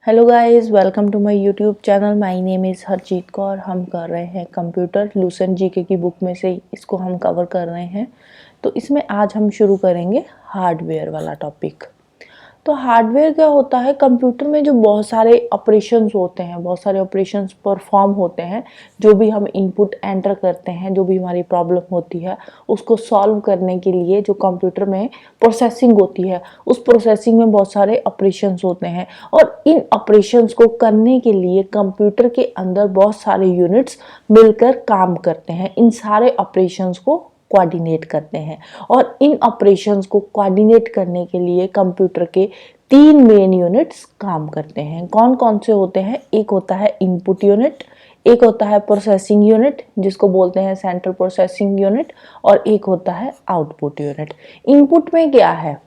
Hello guys, welcome to my YouTube channel. My name is Harjeet Kaur. हम कर रहे हैं कंप्यूटर लूसेंट जीके की बुक में से इसको हम कवर कर रहे हैं। तो इसमें आज हम शुरू करेंगे हार्डवेयर वाला टॉपिक। तो हार्डवेयर क्या होता है? कंप्यूटर में जो बहुत सारे ऑपरेशंस होते हैं, बहुत सारे ऑपरेशंस परफॉर्म होते हैं। जो भी हम इनपुट एंटर करते हैं, जो भी हमारी प्रॉब्लम होती है, उसको सॉल्व करने के लिए जो कंप्यूटर में प्रोसेसिंग होती है, उस प्रोसेसिंग में बहुत सारे ऑपरेशंस होते हैं। और इन ऑपरेशंस को करने के लिए कंप्यूटर के अंदर बहुत सारे यूनिट्स मिलकर काम करते हैं। इन सारे ऑपरेशंस को कोऑर्डिनेट करते हैं। और इन ऑपरेशंस को कोऑर्डिनेट करने के लिए कंप्यूटर के 3 मेन यूनिट्स काम करते हैं। कौन कौन से होते हैं? एक होता है इनपुट यूनिट, एक होता है प्रोसेसिंग यूनिट जिसको बोलते हैं सेंट्रल प्रोसेसिंग यूनिट, और एक होता है आउटपुट यूनिट। इनपुट में क्या है?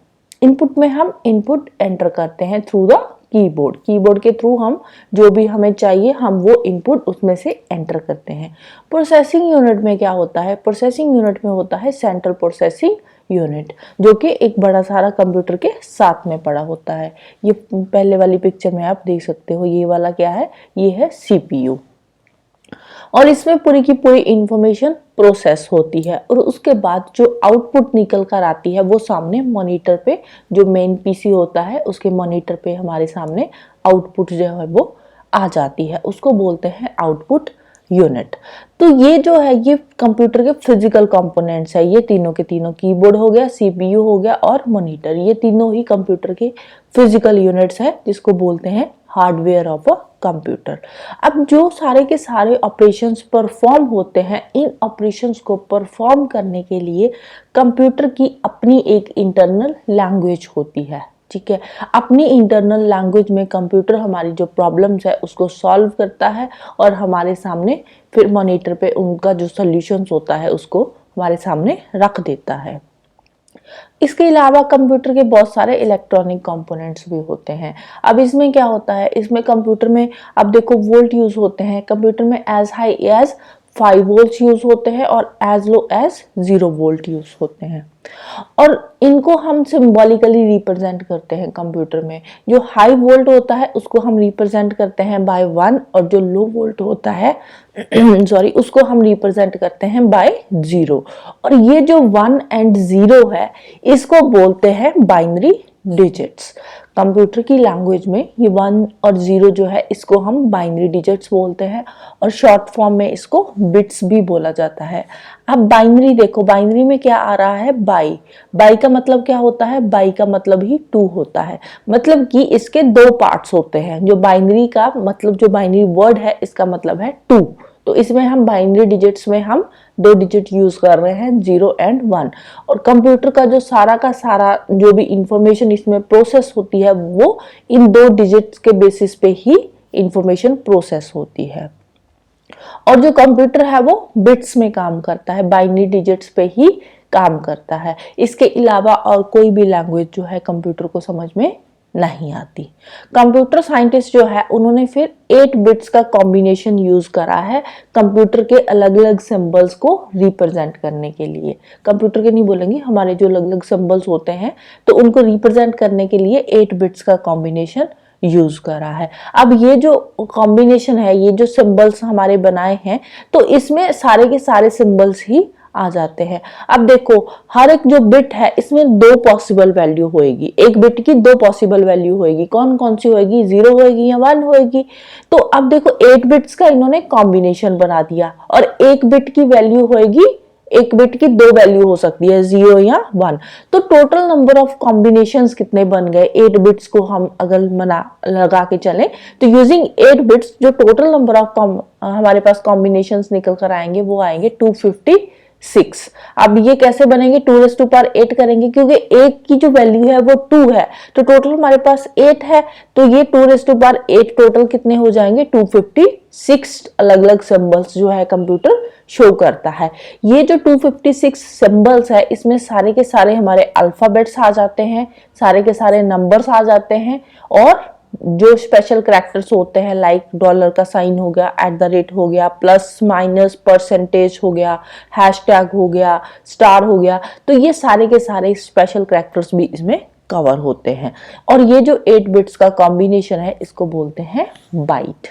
इनपुट में हम इनपुट एंटर करते हैं थ्रू द कीबोर्ड। कीबोर्ड के थ्रू हम जो भी हमें चाहिए हम वो इनपुट उसमें से एंटर करते हैं। प्रोसेसिंग यूनिट में क्या होता है? प्रोसेसिंग यूनिट में होता है सेंट्रल प्रोसेसिंग यूनिट, जो कि एक बड़ा सारा कंप्यूटर के साथ में पड़ा होता है। ये पहले वाली पिक्चर में आप देख सकते हो। ये वाला क्या है? ये है सीपीयू। और इसमें पूरी की पूरी इंफॉर्मेशन प्रोसेस होती है और उसके बाद जो आउटपुट निकल कर आती है वो सामने मॉनिटर पे, जो मेन पीसी होता है उसके मॉनिटर पे हमारे सामने आउटपुट जो है वो आ जाती है। उसको बोलते हैं आउटपुट यूनिट। तो ये जो है ये कंप्यूटर के फिजिकल कंपोनेंट्स है। ये तीनों के तीनों, कीबोर्ड हो गया, सीपीयू हो गया और मॉनिटर, ये तीनों ही कंप्यूटर के फिजिकल यूनिट्स है जिसको बोलते हैं हार्डवेयर ऑफ अ कंप्यूटर। अब जो सारे के सारे ऑपरेशंस परफॉर्म होते हैं, इन ऑपरेशंस को परफॉर्म करने के लिए कंप्यूटर की अपनी एक इंटरनल लैंग्वेज होती है। ठीक है, अपनी इंटरनल लैंग्वेज में कंप्यूटर हमारी जो प्रॉब्लम्स है उसको सॉल्व करता है और हमारे सामने फिर मॉनिटर पे उनका जो सॉल्यूशंस होता है उसको हमारे सामने रख देता है। इसके अलावा कंप्यूटर के बहुत सारे इलेक्ट्रॉनिक कंपोनेंट्स भी होते हैं। अब इसमें क्या होता है? इसमें कंप्यूटर में अब देखो वोल्ट यूज होते हैं। कंप्यूटर में as high as 5 volt use होते हैं और as low as 0 volt use होते हैं। और इनको हम सिंबॉलिकली रिप्रेजेंट करते हैं कंप्यूटर में। जो हाई वोल्ट होता है उसको हम रिप्रेजेंट करते हैं बाय 1 और जो लो वोल्ट होता है सॉरी उसको हम रिप्रेजेंट करते हैं बाय 0। और ये जो 1 एंड 0 है इसको बोलते हैं बाइनरी डिजिट्स। कंप्यूटर की लैंग्वेज में ये 1 और 0 जो है इसको हम बाइनरी डिजिट्स बोलते हैं और शॉर्ट फॉर्म में इसको बिट्स भी बोला जाता है। अब बाइनरी देखो, बाइनरी में क्या आ रहा है? बाई। बाई का मतलब क्या होता है? बाई का मतलब ही 2 होता है। मतलब कि इसके 2 पार्ट्स होते हैं। जो बाइनरी का मतलब, जो बाइनरी वर्ड है इसका मतलब है 2। तो इसमें हम बाइनरी डिजिट्स में हम 2 डिजिट यूज कर रहे हैं, 0 एंड 1। और कंप्यूटर का जो सारा का सारा जो भी इंफॉर्मेशन इसमें प्रोसेस होती है वो इन 2 डिजिट्स के बेसिस पे ही इंफॉर्मेशन प्रोसेस होती है। और जो कंप्यूटर है वो बिट्स में काम करता है, बाइनरी डिजिट्स पे ही काम करता है। इसके अलावा और कोई भी लैंग्वेज जो है कंप्यूटर को समझ में नहीं आती। कंप्यूटर साइंटिस्ट जो है उन्होंने फिर 8 बिट्स का कॉम्बिनेशन यूज करा है कंप्यूटर के अलग अलग सिंबल्स को रिप्रेजेंट करने के लिए। कंप्यूटर के नहीं बोलेंगे, हमारे जो अलग अलग सिंबल्स होते हैं तो उनको रिप्रेजेंट करने के लिए 8 बिट्स का कॉम्बिनेशन यूज करा है। अब ये जो कॉम्बिनेशन है, ये जो सिंबल्स हमारे बनाए हैं, तो इसमें सारे के सारे सिंबल्स ही आ जाते हैं। अब देखो हर एक जो बिट है इसमें 2 पॉसिबल वैल्यू होएगी। एक बिट की 2 पॉसिबल वैल्यू होएगी। कौन कौन सी होएगी? 0 होएगी या 1 होएगी। तो अब देखो 8 बिट्स का इन्होंने कॉम्बिनेशन बना दिया और एक बिट की वैल्यू होएगी, एक बिट की 2 वैल्यू हो सकती है, 0 या 1। तो टोटल नंबर ऑफ कॉम्बिनेशंस कितने बन गए? 8 बिट्स को हम अगर लगा के चलें तो यूजिंग 8 बिट्स जो टोटल नंबर ऑफ हमारे पास कॉम्बिनेशंस निकल कर आएंगे वो आएंगे 256। अब ये कैसे बनेंगे? 2⁸ करेंगे क्योंकि एक की जो वैल्यू है वो 2 है, तो टोटल हमारे पास 8 है, तो ये 2⁸ टोटल कितने हो जाएंगे? 256 अलग अलग सिंबल्स जो है कंप्यूटर शो करता है। ये जो 256 सिंबल्स है इसमें सारे के सारे हमारे अल्फाबेट्स आ जाते हैं, सारे के सारे नंबर्स आ जाते हैं और जो स्पेशल कैरेक्टर्स होते हैं लाइक डॉलर का साइन हो गया, @ हो गया, प्लस माइनस परसेंटेज हो गया, हैशटैग हो गया, स्टार हो गया, तो ये सारे के सारे स्पेशल कैरेक्टर्स भी इसमें कवर होते हैं। और ये जो 8 बिट्स का कॉम्बिनेशन है इसको बोलते हैं बाइट।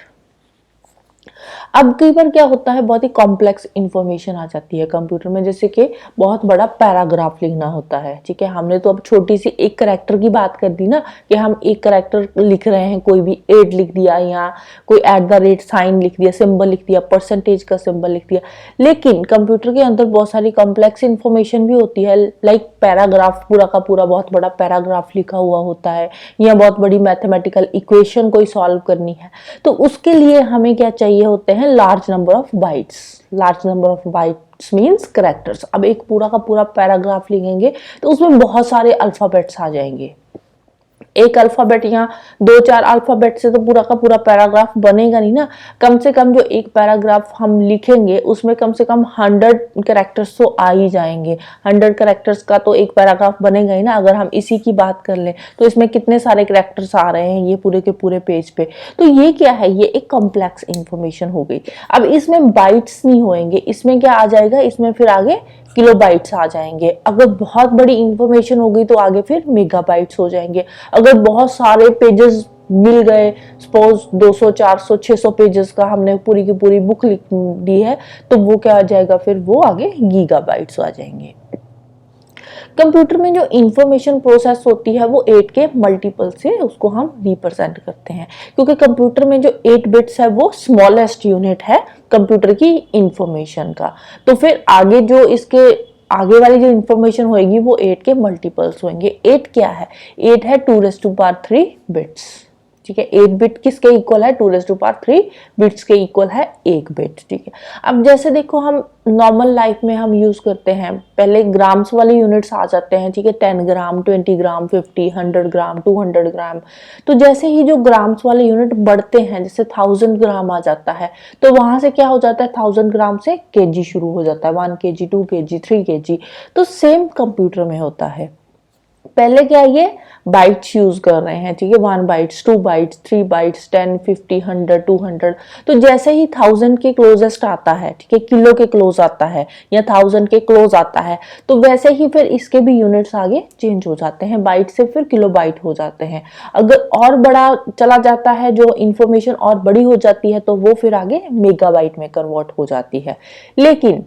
अब कई बार क्या होता है, बहुत ही कॉम्प्लेक्स इंफॉर्मेशन आ जाती है कंप्यूटर में, जैसे कि बहुत बड़ा पैराग्राफ लिखना होता है। ठीक है, हमने तो अब छोटी सी एक करैक्टर की बात कर दी ना, कि हम एक करैक्टर लिख रहे हैं, कोई भी 8 लिख दिया या कोई @ साइन लिख दिया, सिंबल लिख दिया, परसेंटेज का सिंबल लिख दिया। लेकिन कंप्यूटर के अंदर बहुत सारी कॉम्प्लेक्स इंफॉर्मेशन भी होती है, लाइक पैराग्राफ, पूरा का पूरा बहुत बड़ा पैराग्राफ लिखा हुआ होता है, या बहुत बड़ी मैथमेटिकल इक्वेशन कोई सॉल्व करनी है। तो उसके लिए हमें क्या चाहिए होते हैं, large number of bytes. Large number of bytes means characters. अब एक पूरा का पूरा पैराग्राफ लिखेंगे तो उसमें बहुत सारे अल्फाबेट्स आ जाएंगे। एक अल्फाबेट या 2-4 अल्फाबेट से तो पूरा का पूरा पैराग्राफ बनेगा नहीं ना। कम से कम जो एक पैराग्राफ हम लिखेंगे उसमें कम से कम 100 कैरेक्टर्स तो आ ही जाएंगे। 100 कैरेक्टर्स का तो एक पैराग्राफ बनेगा ही ना। अगर हम इसी की बात कर लें तो इसमें कितने सारे कैरेक्टर्स आ रहे हैं ये पूरे के पूरे पेज पे। तो ये क्या है, ये एक कॉम्प्लेक्स इंफॉर्मेशन हो गई। अब इसमें बाइट्स नहीं होंगे, इसमें क्या आ जाएगा, इसमें फिर आगे किलोबाइट्स आ जाएंगे। अगर बहुत बड़ी इंफॉर्मेशन हो गई तो आगे फिर मेगाबाइट्स हो जाएंगे। अगर बहुत सारे पेजेस मिल गए, सपोज 200, 400, 600 पेजेस का हमने पूरी की पूरी बुक लिख दी है, तो वो क्या आ जाएगा, फिर वो आगे गीगाबाइट्स आ जाएंगे। कंप्यूटर में जो इंफॉर्मेशन प्रोसेस होती है वो 8 के मल्टीपल से उसको हम रिप्रेजेंट करते हैं, क्योंकि कंप्यूटर में जो 8 बिट्स है वो स्मॉलेस्ट यूनिट है कंप्यूटर की इंफॉर्मेशन का। तो फिर आगे जो इसके आगे वाली जो इंफॉर्मेशन होगी वो 8 के मल्टीपल्स होंगे। 8 क्या है, 8 है 2⁻³ बिट्स। ठीक है, 8 बिट किसके इक्वल है, 2⁻³ बिट्स के इक्वल है 1 बिट। ठीक है, अब जैसे देखो हम नॉर्मल लाइफ में हम यूज करते हैं, पहले ग्राम्स वाले यूनिट्स आ जाते हैं। ठीक है, 10 ग्राम, 20 ग्राम, 50, 100 ग्राम, 200 ग्राम। तो जैसे ही जो ग्राम्स वाले यूनिट बढ़ते हैं, जैसे 1000 ग्राम आ जाता है, तो वहां से क्या हो जाता है, 1000 ग्राम से केजी शुरू हो जाता है, 1 kg, 2 kg, 3 kg। तो सेम कंप्यूटर में होता है। पहले क्या ये बाइट्स यूज कर रहे हैं। ठीक है, 1 बाइट्स, 2 बाइट्स, 3 बाइट्स, 10, 50, 100, 200। तो जैसे ही 1000 के क्लोजेस्ट आता है, ठीक है, किलो के क्लोज आता है या 1000 के क्लोज आता है, तो वैसे ही फिर इसके भी यूनिट्स आगे चेंज हो जाते हैं, बाइट से फिर किलो बाइट हो जाते हैं। अगर और बड़ा चला जाता है, जो इंफॉर्मेशन और बड़ी हो जाती है, तो वो फिर आगे मेगाबाइट में कन्वर्ट हो जाती है। लेकिन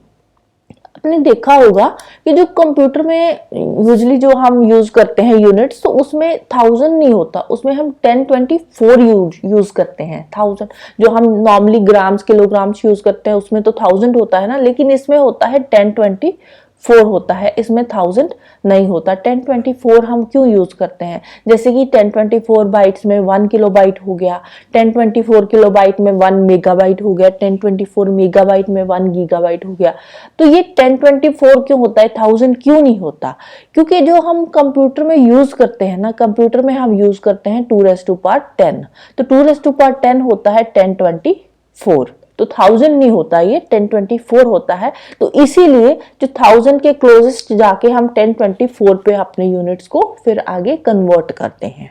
आपने देखा होगा कि जो कंप्यूटर में यूजली जो हम यूज करते हैं यूनिट्स, तो उसमें 1000 नहीं होता, उसमें हम 1024 यूज करते हैं। 1000 जो हम नॉर्मली ग्राम्स, किलोग्राम्स यूज करते हैं उसमें तो 1000 होता है ना, लेकिन इसमें होता है 1024 होता है, इसमें 1000 नहीं होता। 1024 हम क्यों यूज करते हैं, जैसे कि 1024 बाइट्स में 1 किलोबाइट हो गया, 1024 किलोबाइट में 1 मेगाबाइट हो गया, 1024 मेगाबाइट में 1 गीगाबाइट हो गया। तो ये 1024 क्यों होता है, 1000 क्यों नहीं होता, क्योंकि जो हम कंप्यूटर में यूज करते हैं ना, कंप्यूटर में हम यूज करते हैं 2⁻10। तो 2⁻10 होता है 1024, तो 1000 नहीं होता, ये 1024 होता है। तो इसीलिए जो 1000 के क्लोजेस्ट जाके हम 1024 पे अपने यूनिट्स को फिर आगे कन्वर्ट करते हैं।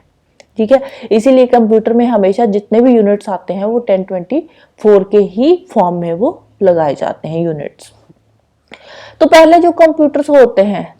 ठीक है, इसीलिए कंप्यूटर में हमेशा जितने भी यूनिट्स आते हैं वो 1024 के ही फॉर्म में वो लगाए जाते हैं यूनिट्स। तो पहले जो कंप्यूटर्स होते हैं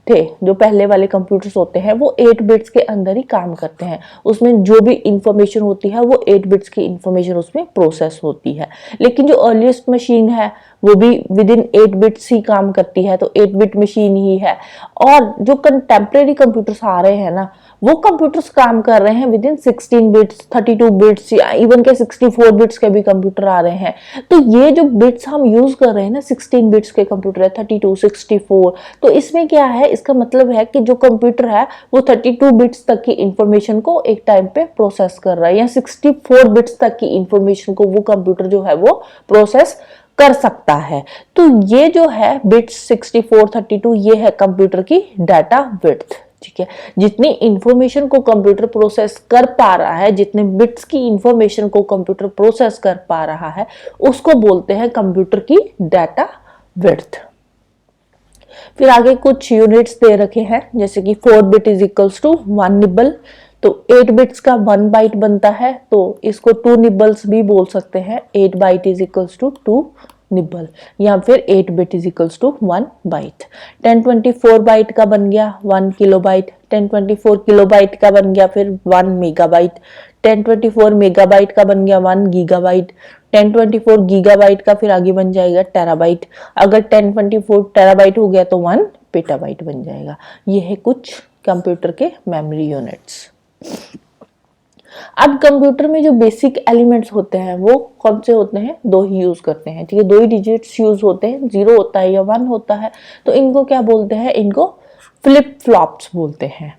जो पहले वाले कंप्यूटर्स होते हैं वो 8 बिट्स के अंदर ही काम करते हैं। उसमें जो भी इंफॉर्मेशन होती है वो 8 बिट्स की इंफॉर्मेशन उसमें प्रोसेस होती है। लेकिन जो अर्लीस्ट मशीन है वो भी विद इन 8 बिट्स ही काम करती है, तो 8 बिट मशीन ही है। और जो कंटेम्प्रेरी कंप्यूटर्स आ रहे हैं ना, वो कंप्यूटर्स काम कर रहे हैं विद इन 16 बिट्स, 32 बिट्स या इवन के 64 बिट्स के भी कंप्यूटर आ रहे हैं। तो ये जो बिट्स हम यूज कर रहे हैं ना, 16 बिट्स के कंप्यूटर है, 32, 64, तो इसमें क्या है, इसका मतलब है कि जो कंप्यूटर है वो 32 बिट्स तक की इंफॉर्मेशन को एक टाइम पे प्रोसेस कर रहा है, या 64 बिट्स तक की इंफॉर्मेशन को वो कंप्यूटर जो है वो प्रोसेस कर सकता है। तो ये जो है बिट्स 64, 32, ये है कंप्यूटर की डाटा विड्थ। ठीक है, जितनी इंफॉर्मेशन को कंप्यूटर प्रोसेस कर पा रहा है, जितने बिट्स की इंफॉर्मेशन को कंप्यूटर प्रोसेस कर पा रहा है, उसको बोलते हैं कंप्यूटर की डाटा विड्थ। फिर आगे कुछ यूनिट्स दे रखे हैं, जैसे कि 4 bit is equals to 1 nibble. तो 8 बिट्स का 1 बाइट बनता है, तो इसको 2 निबल्स भी बोल सकते हैं। 8 byte is equals to 2 nibble, या फिर 8 bit is equals to 1 byte. 1024 byte का बन गया 1 किलोबाइट, 1024 किलोबाइट का बन गया फिर 1 मेगाबाइट, 1024 मेगाबाइट का बन गया 1 गीगाबाइट, 1024 गीगाबाइट का फिर आगे बन जाएगा टेराबाइट। अगर 1024 टेराबाइट हो गया तो 1 पेटाबाइट बन जाएगा। ये है कुछ कंप्यूटर के मेमोरी यूनिट्स। अब कंप्यूटर में जो बेसिक एलिमेंट्स होते हैं वो कौन से होते हैं? दो ही यूज करते हैं, ठीक है, दो ही डिजिट्स यूज होते हैं, 0 होता है या 1 होता है। तो इनको क्या बोलते हैं? इनको फ्लिप फ्लॉप्स बोलते हैं।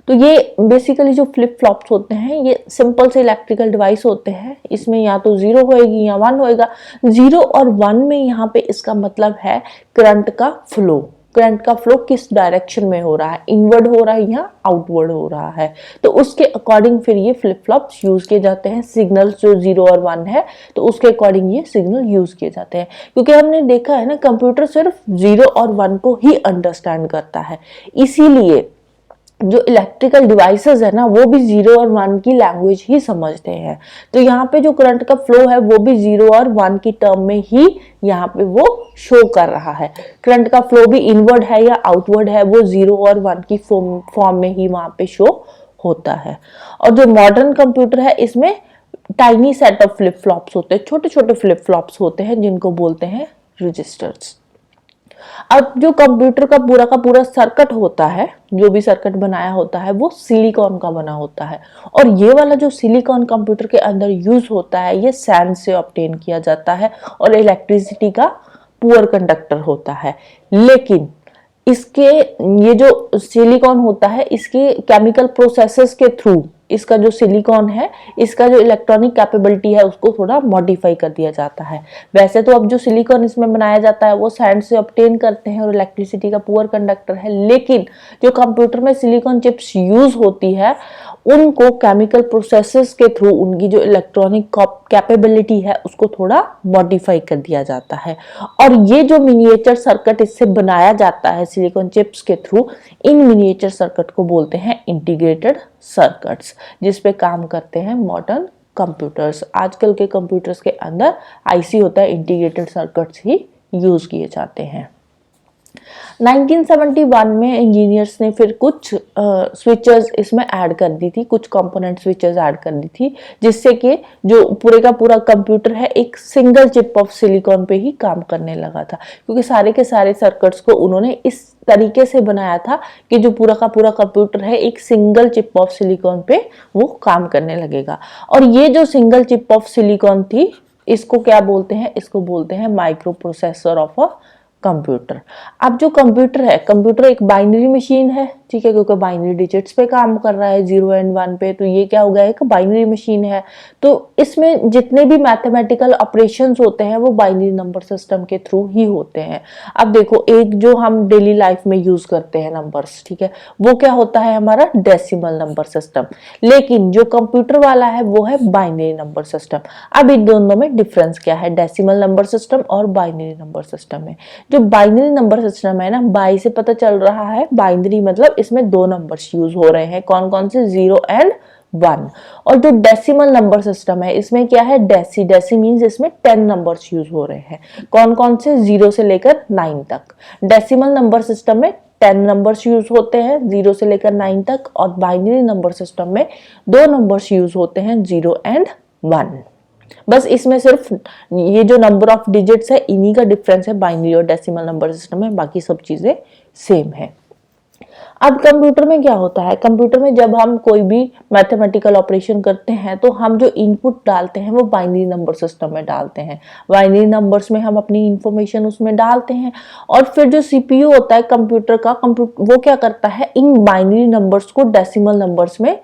तो ये बेसिकली जो फ्लिप फ्लॉप्स होते हैं ये सिंपल से इलेक्ट्रिकल डिवाइस होते हैं। इसमें या तो 0 होएगी या 1 होएगा। 0 और 1 में यहाँ पे इसका मतलब है करंट का फ्लो। करंट का फ्लो किस डायरेक्शन में हो रहा है, इनवर्ड हो रहा है या आउटवर्ड हो रहा है, तो उसके अकॉर्डिंग फिर ये फ्लिप फ्लॉप्स यूज किए जाते हैं। सिग्नल्स जो 0 और 1 है तो उसके अकॉर्डिंग ये सिग्नल यूज किए जाते हैं, क्योंकि हमने देखा है ना कंप्यूटर सिर्फ 0 और 1 को ही अंडरस्टैंड करता है। इसीलिए जो इलेक्ट्रिकल डिवाइसेस है ना वो भी 0 और 1 की लैंग्वेज ही समझते हैं। तो यहाँ पे जो करंट का फ्लो है वो भी 0 और 1 की टर्म में ही यहाँ पे वो शो कर रहा है। करंट का फ्लो भी इनवर्ड है या आउटवर्ड है वो 0 और 1 की फॉर्म में ही वहां पे शो होता है। और जो मॉडर्न कंप्यूटर है इसमें tiny set of flip flops होते हैं, छोटे छोटे फ्लिप फ्लॉप्स होते हैं जिनको बोलते हैं रजिस्टर्स। अब जो कंप्यूटर का पूरा सर्किट होता है, जो भी सर्किट बनाया होता है वो सिलिकॉन का बना होता है। और ये वाला जो सिलिकॉन कंप्यूटर के अंदर यूज होता है ये सैंड से ऑब्टेन किया जाता है और इलेक्ट्रिसिटी का पुअर कंडक्टर होता है। लेकिन इसके ये जो सिलिकॉन होता है इसके केमिकल प्रोसेसेस के थ्रू इसका जो सिलिकॉन है इसका जो इलेक्ट्रॉनिक कैपेबिलिटी है उसको थोड़ा मॉडिफाई कर दिया जाता है। वैसे तो अब जो सिलिकॉन इसमें बनाया जाता है वो सैंड से ऑब्टेन करते हैं और इलेक्ट्रिसिटी का पुअर कंडक्टर है, लेकिन जो कंप्यूटर में सिलिकॉन चिप्स यूज होती है उनको केमिकल प्रोसेसेस के थ्रू उनकी जो इलेक्ट्रॉनिक कैपेबिलिटी है उसको थोड़ा मॉडिफाई कर दिया जाता है। और ये जो मिनिएचर सर्किट इससे बनाया जाता है सिलिकॉन चिप्स के थ्रू, इन मिनिएचर सर्किट को बोलते हैं इंटीग्रेटेड सर्किट्स, जिस पे काम करते हैं मॉडर्न कंप्यूटर्स। आजकल के कंप्यूटर्स के अंदर आईसी होता है, इंटीग्रेटेड सर्किट्स ही यूज किए जाते हैं। 1971 में इंजीनियर्स ने फिर कुछ स्विचेस इसमें ऐड कर दी थी, कुछ कंपोनेंट स्विचेस ऐड कर दी थी, जिससे कि जो पूरे का पूरा कंप्यूटर है एक सिंगल चिप ऑफ सिलिकॉन पे ही काम करने लगा था, क्योंकि सारे के सारे सर्किट्स को उन्होंने इस तरीके से बनाया था कि जो पूरा का पूरा कंप्यूटर है एक सिंगल चिप ऑफ सिलिकॉन पे वो काम करने लगेगा। और ये जो सिंगल चिप ऑफ सिलिकॉन थी इसको क्या बोलते हैं? इसको बोलते हैं micro processor of a computer. अब जो कंप्यूटर है, कंप्यूटर एक बाइनरी मशीन है, ठीक है, क्योंकि बाइनरी डिजिट्स पे काम कर रहा है 0 एंड 1 पे, तो ये क्या हो गया? एक बाइनरी मशीन है। तो इसमें जितने भी मैथमेटिकल ऑपरेशंस होते हैं वो बाइनरी नंबर सिस्टम के थ्रू ही होते हैं। अब देखो एक जो हम डेली लाइफ में यूज करते हैं नंबर्स, ठीक है, वो क्या होता है? हमारा डेसिमल नंबर सिस्टम। लेकिन जो कंप्यूटर वाला है वो है बाइनरी नंबर सिस्टम। अब इन दोनों में डिफरेंस क्या है डेसिमल नंबर सिस्टम और बाइनरी नंबर सिस्टम में? जो बाइनरी नंबर सिस्टम है ना, बाई से पता चल रहा है, बाइनरी मतलब इसमें दो नंबर्स यूज हो रहे हैं, कौन कौन से? 0 एंड 1। और जो डेसिमल नंबर सिस्टम है इसमें क्या है? डेसी। डेसी मींस इसमें 10 नंबर्स यूज हो रहे हैं, कौन कौन से? 0 से लेकर 9 तक। डेसिमल नंबर सिस्टम में 10 नंबर्स यूज होते हैं 0 से लेकर 9 तक, और बाइनरी नंबर सिस्टम में 2 नंबर्स यूज होते हैं 0 एंड 1। बस इसमें सिर्फ ये जो नंबर ऑफ डिजिट्स है इन्हीं का डिफरेंस है बाइनरी और डेसिमल नंबर सिस्टम में, बाकी सब चीजें सेम है। अब कंप्यूटर में क्या होता है? कंप्यूटर में जब हम कोई भी मैथमेटिकल ऑपरेशन करते हैं तो हम जो इनपुट डालते हैं वो बाइनरी नंबर सिस्टम में डालते हैं। बाइनरी नंबर्स में हम अपनी इंफॉर्मेशन उसमें डालते हैं, और फिर जो सीपीयू होता है कंप्यूटर का, वो क्या करता है? इन बाइनरी नंबर्स को डेसिमल नंबर्स में,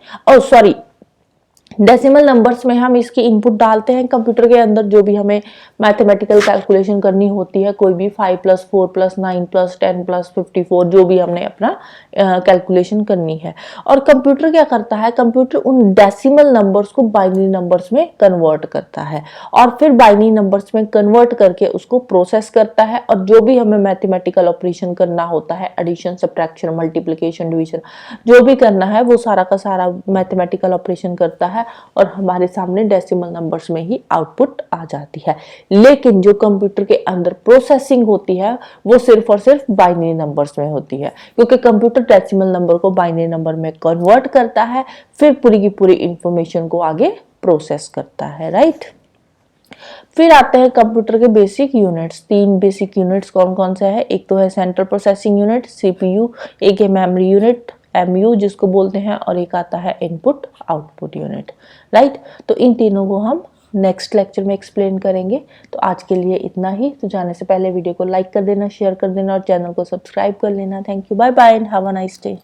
डेसिमल नंबर्स में हम इसकी इनपुट डालते हैं कंप्यूटर के अंदर, जो भी हमें मैथमेटिकल कैलकुलेशन करनी होती है, कोई भी 5 + 4 + 9 + 10 + 54 जो भी हमने अपना कैलकुलेशन करनी है। और कंप्यूटर क्या करता है? कंप्यूटर उन डेसिमल नंबर्स को बाइनरी नंबर्स में कन्वर्ट करता है, और फिर बाइनरी नंबर्स में कन्वर्ट करके उसको प्रोसेस करता है, और जो भी हमें मैथमेटिकल ऑपरेशन करना होता है, एडिशन, सब्ट्रैक्शन, मल्टीप्लिकेशन, डिवीजन, जो भी करना है वो सारा का सारा मैथमेटिकल ऑपरेशन करता है, और हमारे सामने डेसिमल नंबर्स में ही आउटपुट आ जाती है। लेकिन जो कंप्यूटर के अंदर प्रोसेसिंग होती है वो सिर्फ और सिर्फ बाइनरी नंबर्स में होती है, क्योंकि कंप्यूटर डेसिमल नंबर को बाइनरी नंबर में कन्वर्ट करता है, फिर पूरी की पूरी इंफॉर्मेशन को आगे प्रोसेस करता है, राइट। फिर आते हैं कंप्यूटर के बेसिक यूनिट्स। 3 बेसिक यूनिट्स कौन कौन से है? एक तो है सेंट्रल प्रोसेसिंग यूनिट सीपीयू, एक है मेमोरी यूनिट एमयू जिसको बोलते हैं, और एक आता है इनपुट आउटपुट यूनिट, राइट। तो इन तीनों को हम नेक्स्ट लेक्चर में एक्सप्लेन करेंगे। तो आज के लिए इतना ही। तो जाने से पहले वीडियो को लाइक कर देना, शेयर कर देना और चैनल को सब्सक्राइब कर लेना। Thank you, bye bye and have a nice day.